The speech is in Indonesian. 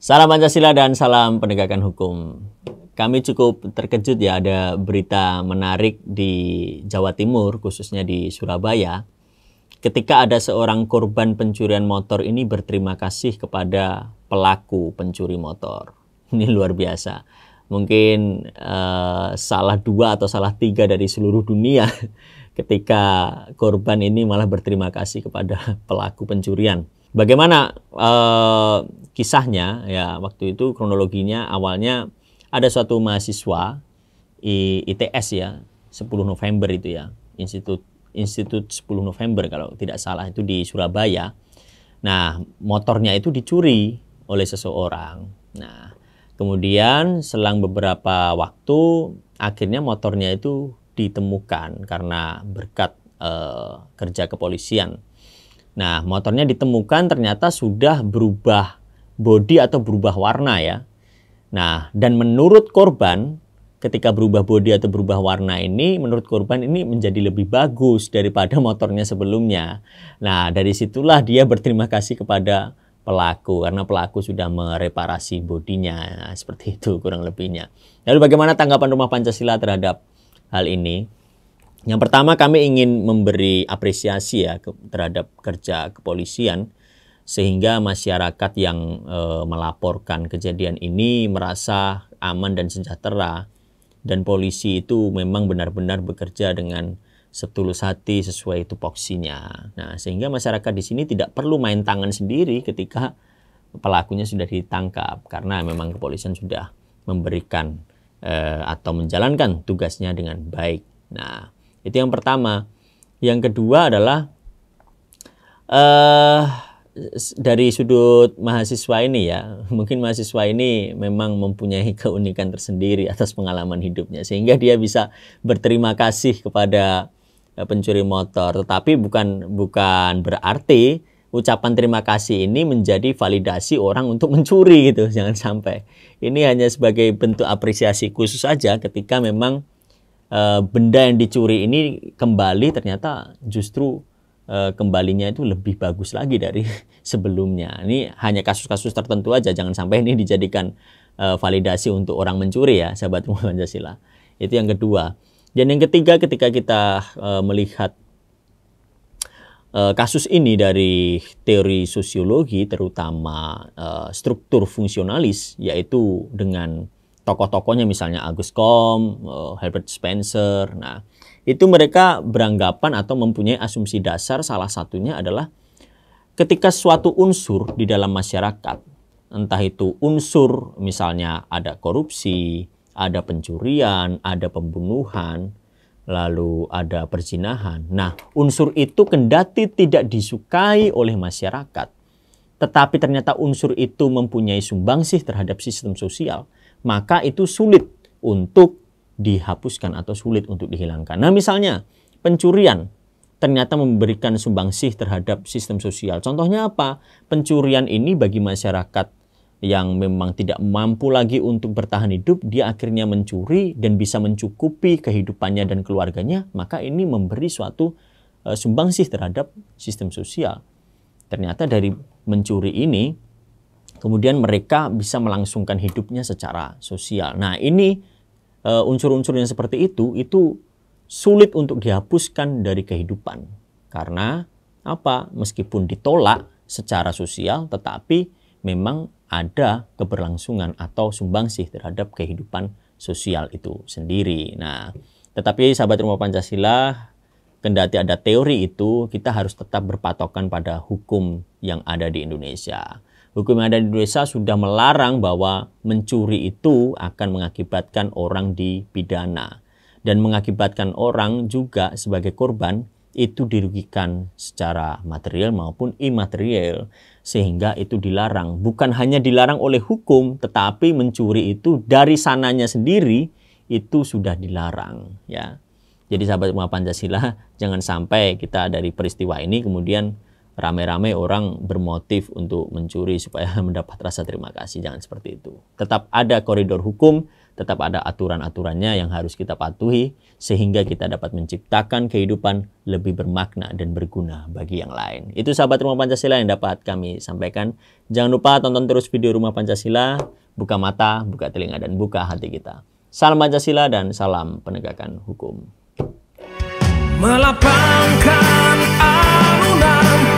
Salam Pancasila dan salam penegakan hukum. Kami cukup terkejut ya, ada berita menarik di Jawa Timur, khususnya di Surabaya. Ketika ada seorang korban pencurian motor ini berterima kasih kepada pelaku pencuri motor. Ini luar biasa. Mungkin salah dua atau salah tiga dari seluruh dunia ketika korban ini malah berterima kasih kepada pelaku pencurian. Bagaimana kisahnya? Ya, waktu itu kronologinya awalnya ada suatu mahasiswa ITS ya, 10 November itu ya, Institut 10 November kalau tidak salah, itu di Surabaya. Nah, motornya itu dicuri oleh seseorang. Nah, kemudian selang beberapa waktu akhirnya motornya itu ditemukan karena berkat kerja kepolisian. Nah, motornya ditemukan ternyata sudah berubah bodi atau berubah warna ya. Nah, dan menurut korban, ketika berubah bodi atau berubah warna ini, menurut korban ini menjadi lebih bagus daripada motornya sebelumnya. Nah, dari situlah dia berterima kasih kepada pelaku, karena pelaku sudah mereparasi bodinya. Nah, seperti itu kurang lebihnya. Lalu bagaimana tanggapan Rumah Pancasila terhadap hal ini? Yang pertama, kami ingin memberi apresiasi ya terhadap kerja kepolisian, sehingga masyarakat yang melaporkan kejadian ini merasa aman dan sejahtera, dan polisi itu memang benar-benar bekerja dengan setulus hati sesuai tupoksinya. Nah, sehingga masyarakat di sini tidak perlu main tangan sendiri ketika pelakunya sudah ditangkap, karena memang kepolisian sudah memberikan atau menjalankan tugasnya dengan baik. Nah, itu yang pertama. Yang kedua adalah dari sudut mahasiswa ini ya, mungkin mahasiswa ini memang mempunyai keunikan tersendiri atas pengalaman hidupnya, sehingga dia bisa berterima kasih kepada pencuri motor. Tetapi bukan berarti ucapan terima kasih ini menjadi validasi orang untuk mencuri gitu, jangan sampai. Ini hanya sebagai bentuk apresiasi khusus saja ketika memang benda yang dicuri ini kembali, ternyata justru kembalinya itu lebih bagus lagi dari sebelumnya. Ini hanya kasus-kasus tertentu aja, jangan sampai ini dijadikan validasi untuk orang mencuri ya, sahabat Rumah Pancasila. Itu yang kedua. Dan yang ketiga, ketika kita melihat kasus ini dari teori sosiologi, terutama struktur fungsionalis, yaitu dengan tokoh-tokohnya misalnya Auguste Comte, Herbert Spencer. Nah, itu mereka beranggapan atau mempunyai asumsi dasar, salah satunya adalah ketika suatu unsur di dalam masyarakat, entah itu unsur misalnya ada korupsi, ada pencurian, ada pembunuhan, lalu ada perzinahan. Nah, unsur itu kendati tidak disukai oleh masyarakat, tetapi ternyata unsur itu mempunyai sumbangsih terhadap sistem sosial, maka itu sulit untuk dihapuskan atau sulit untuk dihilangkan. Nah, misalnya pencurian ternyata memberikan sumbangsih terhadap sistem sosial. Contohnya apa? Pencurian ini bagi masyarakat yang memang tidak mampu lagi untuk bertahan hidup, dia akhirnya mencuri dan bisa mencukupi kehidupannya dan keluarganya, maka ini memberi suatu sumbangsih terhadap sistem sosial. Ternyata dari mencuri ini kemudian mereka bisa melangsungkan hidupnya secara sosial. Nah, ini unsur-unsur yang seperti itu sulit untuk dihapuskan dari kehidupan. Karena apa? Meskipun ditolak secara sosial, tetapi memang ada keberlangsungan atau sumbangsih terhadap kehidupan sosial itu sendiri. Nah, tetapi sahabat Rumah Pancasila, kendati ada teori itu, kita harus tetap berpatokan pada hukum yang ada di Indonesia. Hukum yang ada di Indonesia sudah melarang bahwa mencuri itu akan mengakibatkan orang dipidana. Dan mengakibatkan orang juga sebagai korban itu dirugikan secara material maupun imaterial. Sehingga itu dilarang. Bukan hanya dilarang oleh hukum, tetapi mencuri itu dari sananya sendiri itu sudah dilarang. Ya. Jadi sahabat Rumah Pancasila, jangan sampai kita dari peristiwa ini kemudian rame-rame orang bermotif untuk mencuri supaya mendapat rasa terima kasih. Jangan seperti itu. Tetap ada koridor hukum, tetap ada aturan-aturannya yang harus kita patuhi sehingga kita dapat menciptakan kehidupan lebih bermakna dan berguna bagi yang lain. Itu sahabat Rumah Pancasila yang dapat kami sampaikan. Jangan lupa tonton terus video Rumah Pancasila, buka mata, buka telinga, dan buka hati kita. Salam Pancasila dan salam penegakan hukum. Melapangkan alunan